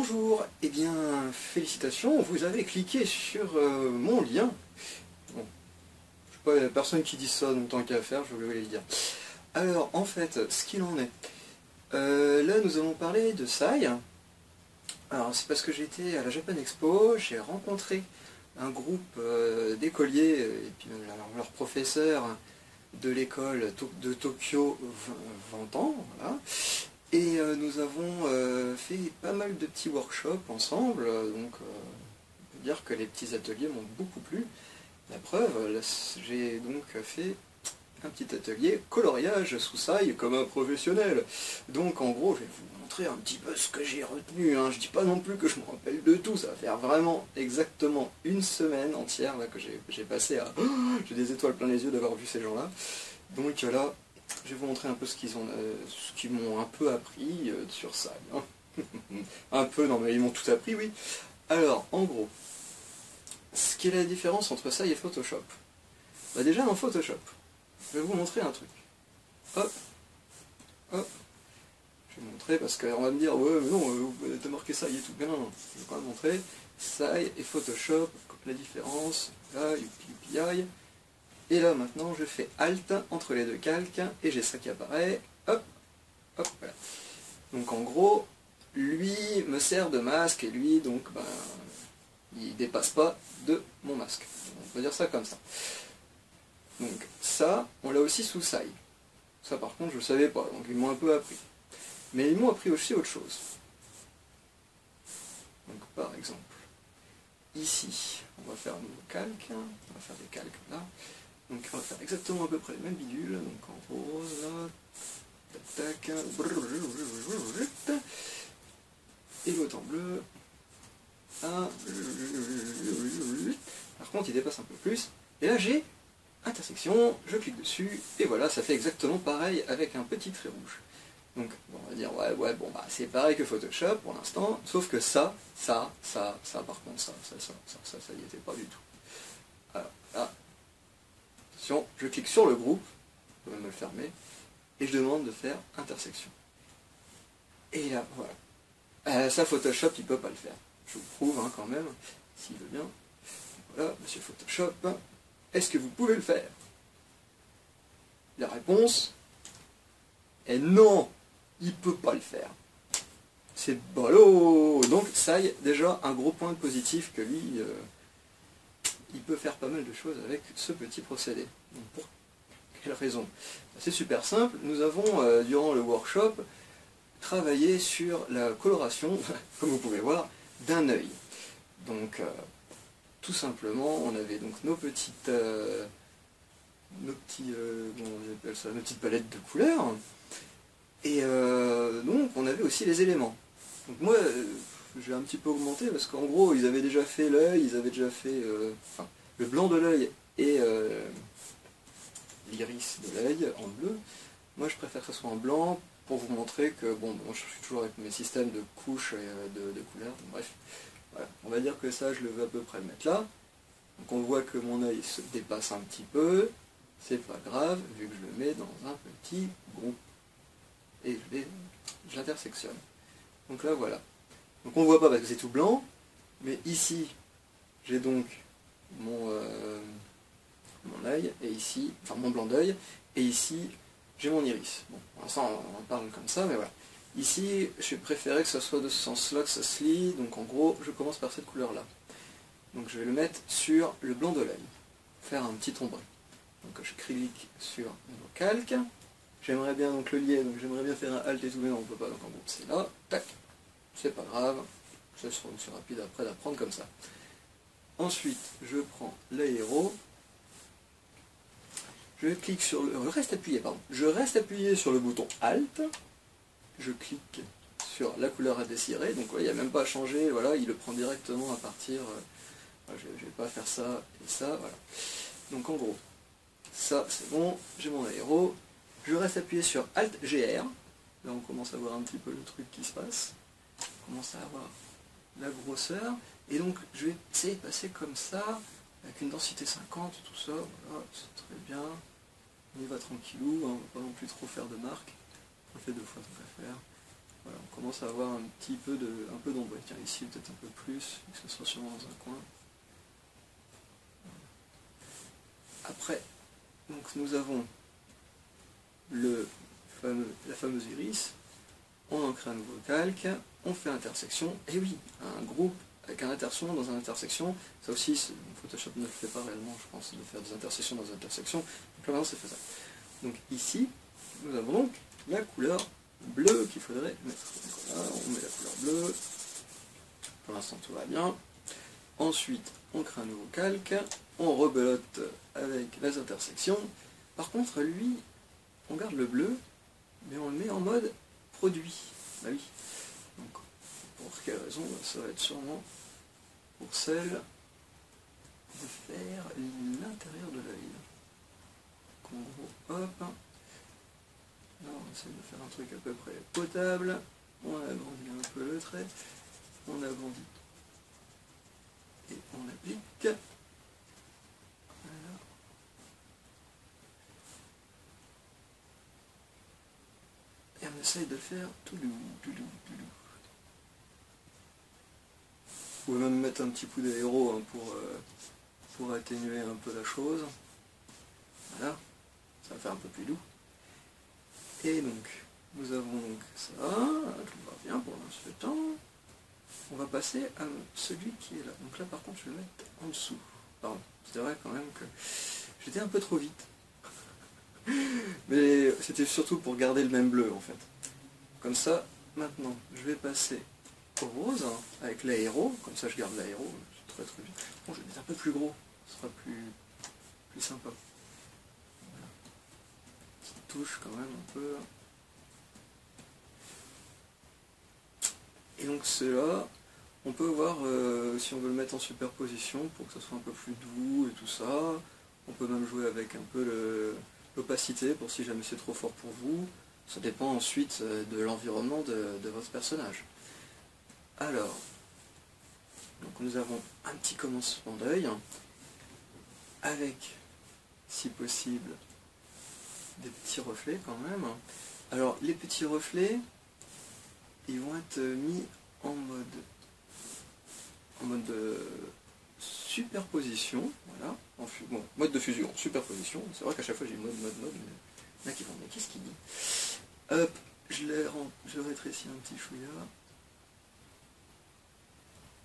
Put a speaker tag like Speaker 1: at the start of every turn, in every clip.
Speaker 1: Bonjour, eh bien félicitations, vous avez cliqué sur mon lien. Bon, je sais pas, il n'y a personne qui dit ça, donc tant qu'à faire, je voulais le dire. Alors en fait, ce qu'il en est, là nous allons parler de Sai. Alors c'est parce que j'étais à la Japan Expo, j'ai rencontré un groupe d'écoliers, et puis même leur professeur de l'école de Tokyo 20 ans, voilà. Et nous avons fait pas mal de petits workshops ensemble, donc on peut dire que les petits ateliers m'ont beaucoup plu. La preuve, là, j'ai donc fait un petit atelier coloriage sous Sai comme un professionnel. Donc en gros, je vais vous montrer un petit peu ce que j'ai retenu, hein. Je dis pas non plus que je me rappelle de tout, ça va faire vraiment exactement une semaine entière là, que j'ai passé à... Oh, j'ai des étoiles plein les yeux d'avoir vu ces gens-là. Donc là, je vais vous montrer un peu ce qu'ils m'ont un peu appris sur ça. Hein. Un peu, non mais ils m'ont tout appris, oui. Alors, en gros, ce qui est la différence entre ça et Photoshop. Bah déjà dans Photoshop, je vais vous montrer un truc. Hop, hop. Je vais vous montrer parce qu'on va me dire, ouais mais non, t'as marqué ça, il est tout bien. Je vais quand même montrer. Ça et Photoshop, la différence, là, UPI. Et là maintenant je fais Alt entre les deux calques et j'ai ça qui apparaît, hop, hop, voilà. Donc en gros, lui me sert de masque et lui donc ben, il dépasse pas de mon masque. On peut dire ça comme ça. Donc ça, on l'a aussi sous Sai. Ça par contre je ne savais pas, donc ils m'ont un peu appris. Mais ils m'ont appris aussi autre chose. Donc par exemple, ici, on va faire un nouveau calque, on va faire des calques là. Donc on va faire exactement à peu près les mêmes bidules, donc en rose, là, tac, tac, et l'autre en bleu, par contre il dépasse un peu plus, et là j'ai intersection, je clique dessus, et voilà, ça fait exactement pareil avec un petit trait rouge. Donc bon, on va dire, ouais, bon bah c'est pareil que Photoshop pour l'instant, sauf que ça, par contre, ça y était pas du tout. Alors là, je clique sur le groupe, je peux même le fermer, et je demande de faire intersection. Et là, voilà. Ça, Photoshop, il ne peut pas le faire. Je vous prouve hein, quand même, s'il veut bien. Voilà, monsieur Photoshop, est-ce que vous pouvez le faire? La réponse est non, il ne peut pas le faire. C'est ballot. Donc, ça y est, déjà un gros point positif que lui... il peut faire pas mal de choses avec ce petit procédé. Donc pour quelle raison? C'est super simple, nous avons, durant le workshop, travaillé sur la coloration, comme vous pouvez voir, d'un œil. Donc, tout simplement, on avait donc nos petites palettes de couleurs, et donc on avait aussi les éléments. Donc moi, j'ai un petit peu augmenté parce qu'en gros ils avaient déjà fait l'œil, ils avaient déjà fait le blanc de l'œil et l'iris de l'œil en bleu. Moi je préfère que ce soit en blanc pour vous montrer que bon, moi je suis toujours avec mes systèmes de couches et de couleurs, bref. Voilà. On va dire que ça je le veux à peu près le mettre là. Donc on voit que mon œil se dépasse un petit peu, c'est pas grave vu que je le mets dans un petit groupe. Et je l'intersectionne. Donc là voilà. Donc on ne voit pas parce que c'est tout blanc, mais ici j'ai donc mon œil, et ici, enfin mon blanc d'œil, et ici j'ai mon iris. Bon, pour l'instant on en parle comme ça, mais voilà. Ici, j'ai préféré que ce soit de ce sens-là que ça se lit, donc en gros je commence par cette couleur-là. Donc je vais le mettre sur le blanc de l'œil, faire un petit ombre. Donc je clique sur mon calque, j'aimerais bien donc le lier, donc j'aimerais bien faire un alt et tout, mais non on peut pas, donc en gros c'est là, tac. C'est pas grave, ça sera aussi rapide après d'apprendre comme ça. Ensuite, je prends l'aéro, je clique sur le... Je reste appuyé sur le bouton Alt, je clique sur la couleur à désirer, donc il n'y a même pas à changer, voilà, il le prend directement à partir... je ne vais pas faire ça et ça, voilà. Donc en gros, ça c'est bon, j'ai mon aéro, je reste appuyé sur Alt GR, là on commence à voir un petit peu le truc qui se passe. Commence à avoir la grosseur, et donc je vais essayer de passer comme ça, avec une densité 50, tout ça, voilà, c'est très bien, on y va tranquillou, hein, on ne va pas non plus trop faire de marque, on le fait deux fois tant qu'à faire, Voilà, on commence à avoir un petit peu d'ombre. Tiens, ici peut-être un peu plus, que ce soit sûrement dans un coin. Après, donc nous avons la fameuse iris, on en crée un nouveau calque, on fait intersection, et oui, un groupe avec un intersection dans un intersection, ça aussi Photoshop ne le fait pas réellement, je pense, de faire des intersections dans des intersections, donc là maintenant c'est faisable. Donc ici, nous avons donc la couleur bleue qu'il faudrait mettre. Donc voilà, on met la couleur bleue, pour l'instant tout va bien. Ensuite, on crée un nouveau calque, on rebelote avec les intersections. Par contre, lui, on garde le bleu, mais on le met en mode produit. Bah oui. Donc, pour quelle raison? Ça va être sûrement pour celle de faire l'intérieur de l'œil. Donc en gros, hop. Là, on essaie de faire un truc à peu près potable. On agrandit un peu le trait. On agrandit. Et on applique. Voilà. Et on essaye de faire tout doux, tout doux, tout doux. Vous pouvez même mettre un petit coup d'aéro hein, pour atténuer un peu la chose. Voilà, ça va faire un peu plus doux. Et donc, nous avons donc ça, tout va bien pour l'instant. On va passer à celui qui est là. Donc là par contre je vais le mettre en dessous. Pardon, c'est vrai quand même que j'étais un peu trop vite. Mais c'était surtout pour garder le même bleu en fait. Comme ça, maintenant, je vais passer au rose, hein, avec l'aéro, comme ça je garde l'aéro, c'est très très bien. Bon, je vais mettre un peu plus gros, ce sera plus sympa. Voilà. Petite touche quand même un peu. Et donc cela, on peut voir si on veut le mettre en superposition pour que ça soit un peu plus doux et tout ça. On peut même jouer avec un peu l'opacité pour si jamais c'est trop fort pour vous. Ça dépend ensuite de l'environnement de votre personnage. Alors, donc nous avons un petit commencement d'œil, avec, si possible, des petits reflets quand même. Alors, les petits reflets, ils vont être mis en mode de superposition, voilà, bon, mode de fusion, superposition, c'est vrai qu'à chaque fois j'ai mode, mais là qui vont, mais qu'est-ce qu'il dit? Hop, je rétrécis un petit chouïa.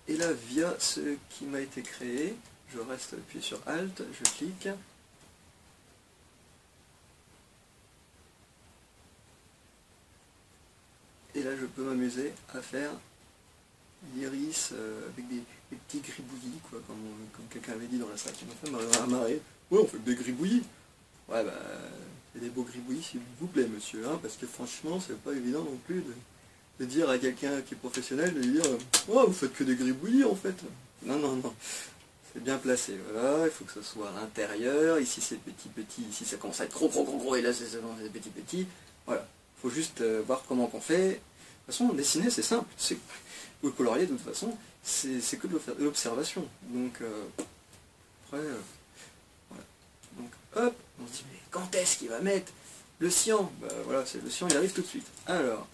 Speaker 1: Et là, via ce qui m'a été créé, je reste appuyé sur Alt, je clique. Et là, je peux m'amuser à faire l'iris avec des petits gribouillis, quoi, comme quelqu'un avait dit dans la salle qui m'a fait marrer. Ouais, on fait des gribouillis. Ouais, bah, c'est des beaux gribouillis, s'il vous plaît, monsieur, hein, parce que franchement, c'est pas évident non plus de dire à quelqu'un qui est professionnel, de lui dire oh, vous faites que des gribouillis en fait. Non, non, non. C'est bien placé, voilà, il faut que ce soit à l'intérieur, ici c'est petit, ici ça commence à être gros, et là c'est petit. Voilà, il faut juste voir comment on fait. De toute façon, dessiner c'est simple, ou colorier de toute façon, c'est que de l'observation. Donc, après, voilà. Donc, hop, on se dit, mais quand est-ce qu'il va mettre le cyan? Bah voilà, c'est le cyan, il arrive tout de suite. Alors,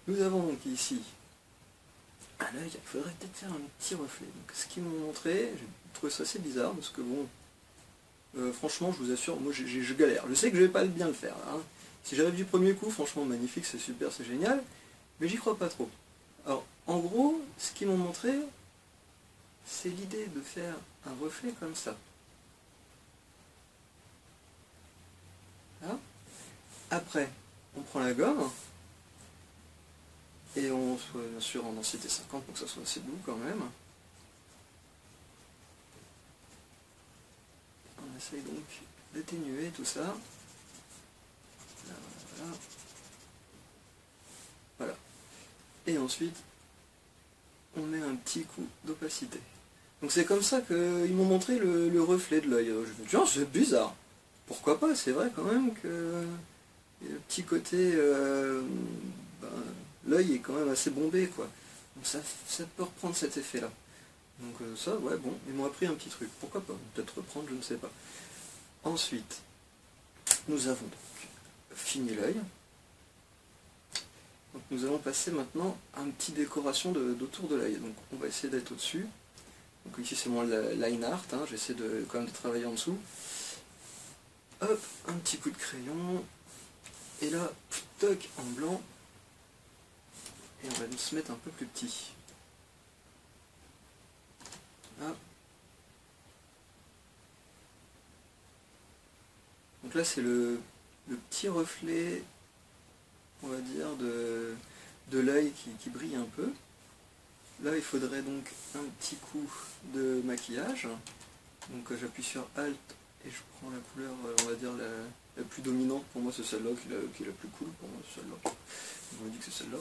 Speaker 1: nous avons donc ici un œil, il faudrait peut-être faire un petit reflet. Donc, ce qu'ils m'ont montré, j'ai trouvé ça assez bizarre, parce que bon, franchement, je vous assure, moi je galère. Je sais que je vais pas bien le faire, hein. Si j'arrive du premier coup, franchement, magnifique, c'est super, c'est génial, mais j'y crois pas trop. Alors, en gros, ce qu'ils m'ont montré, c'est l'idée de faire un reflet comme ça. Là. Après, on prend la gomme, et on soit bien sûr en densité 50 pour que ça soit assez doux quand même. On essaye donc d'atténuer tout ça. Là, voilà. Voilà. Et ensuite, on met un petit coup d'opacité. Donc c'est comme ça qu'ils m'ont montré le reflet de l'œil. Je me dis, tiens, c'est bizarre. Pourquoi pas, c'est vrai quand même que le petit côté... ben, l'œil est quand même assez bombé, quoi. Donc ça peut reprendre cet effet-là. Donc ça, ouais, bon, ils m'ont appris un petit truc. Pourquoi pas? Peut-être reprendre, je ne sais pas. Ensuite, nous avons donc fini l'œil. Donc nous allons passer maintenant à une petite décoration d'autour de l'œil. Donc on va essayer d'être au-dessus. Donc ici c'est mon line art, hein. J'essaie quand même de travailler en dessous. Hop, un petit coup de crayon. Et là, toc, en blanc. Et on va se mettre un peu plus petit. Là. Donc là c'est le petit reflet, on va dire, de l'œil qui brille un peu. Là il faudrait donc un petit coup de maquillage. Donc j'appuie sur Alt et je prends la couleur, on va dire, la plus dominante. Pour moi c'est celle-là qui est la plus cool. Pour moi c'est celle-là. Je me dis que c'est celle-là.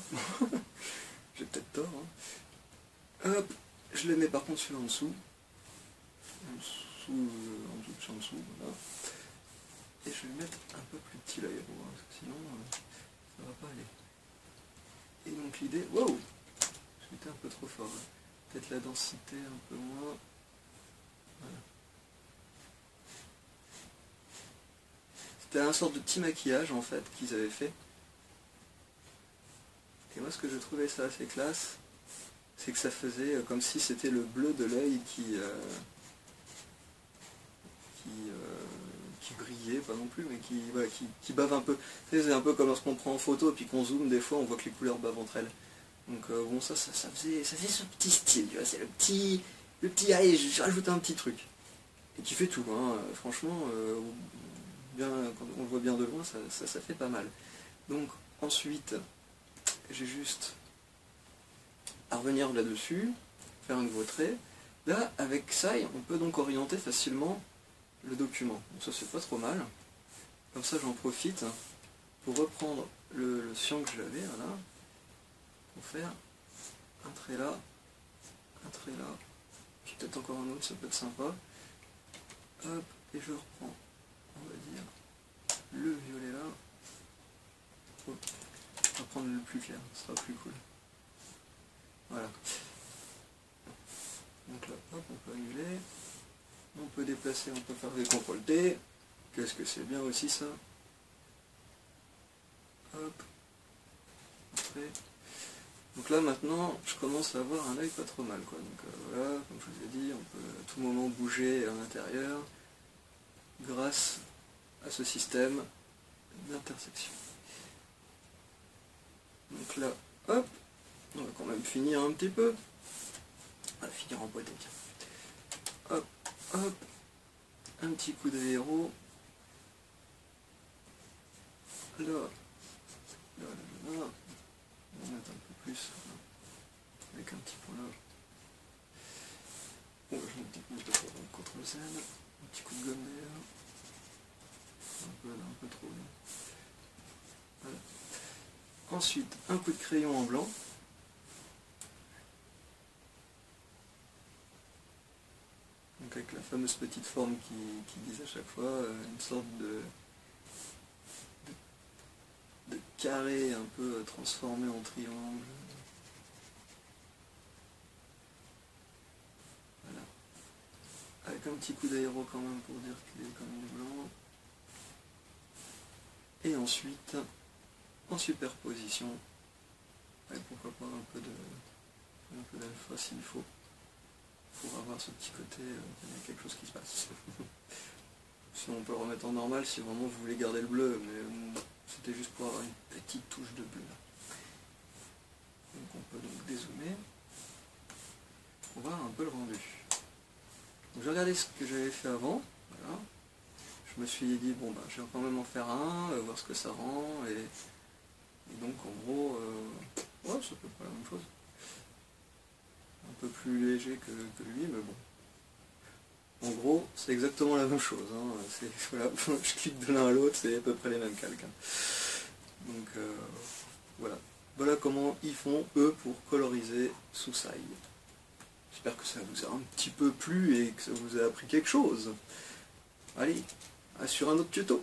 Speaker 1: J'ai peut-être tort. Hein. Hop, je les mets par contre celui en dessous. En dessous, voilà. Et je vais mettre un peu plus petit l'œil, parce que sinon ça va pas aller. Et donc l'idée, wow, j'étais un peu trop fort. Hein. Peut-être la densité un peu moins. Voilà. C'était un sorte de petit maquillage en fait qu'ils avaient fait. Et moi ce que je trouvais ça assez classe, c'est que ça faisait comme si c'était le bleu de l'œil qui brillait, pas non plus, mais qui bave un peu. C'est un peu comme lorsqu'on prend en photo et puis qu'on zoome, des fois on voit que les couleurs bavent entre elles. Donc bon, ça faisait ce petit style, tu vois, c'est le petit allez, je rajoute un petit truc. Et qui fait tout, hein, franchement, quand on le voit bien de loin, ça fait pas mal. Donc ensuite, j'ai juste à revenir là-dessus, faire un nouveau trait. Là, avec ça, on peut donc orienter facilement le document. Donc ça c'est pas trop mal. Comme ça j'en profite pour reprendre le cyan que j'avais, voilà, pour faire un trait là, puis peut-être encore un autre, ça peut être sympa. Hop, et je reprends, on va dire, le violet là. Hop, on va prendre le plus clair, ce sera plus cool. Voilà. Donc là, hop, on peut annuler. On peut déplacer, on peut faire des CTRL-D. Qu'est-ce que c'est bien aussi ça. Hop. Après. Donc là maintenant, je commence à avoir un œil pas trop mal, quoi. Donc voilà, comme je vous ai dit, on peut à tout moment bouger à l'intérieur grâce à ce système d'intersection. Donc là, hop, on va quand même finir un petit peu. On va finir en beauté. Hop, hop, un petit coup d'aéro. Là, on va mettre un peu plus, avec un petit point là. Bon, je mets un petit coup de CTRL-Z, un petit coup de gomme d'ailleurs. Un peu trop. Voilà. Ensuite, un coup de crayon en blanc. Donc avec la fameuse petite forme qui disent à chaque fois, une sorte de carré un peu transformé en triangle. Voilà. Avec un petit coup d'aéro quand même pour dire qu'il est quand même blanc. Et ensuite, en superposition, avec pourquoi pas un peu d'alpha s'il faut, pour avoir ce petit côté, il y a quelque chose qui se passe. Sinon on peut le remettre en normal si vraiment vous voulez garder le bleu, mais c'était juste pour avoir une petite touche de bleu là. Donc on peut donc dézoomer pour voir un peu le rendu. Donc j'ai regardé ce que j'avais fait avant, voilà. Je me suis dit bon bah je vais quand même en faire un, voir ce que ça rend, et donc en gros, ouais c'est à peu près la même chose. Un peu plus léger que lui, mais bon. En gros, c'est exactement la même chose. Hein. Voilà, je clique de l'un à l'autre, c'est à peu près les mêmes calques. Hein. Donc voilà. Voilà comment ils font, eux, pour coloriser Susai. J'espère que ça vous a un petit peu plu et que ça vous a appris quelque chose. Allez, sur un autre tuto.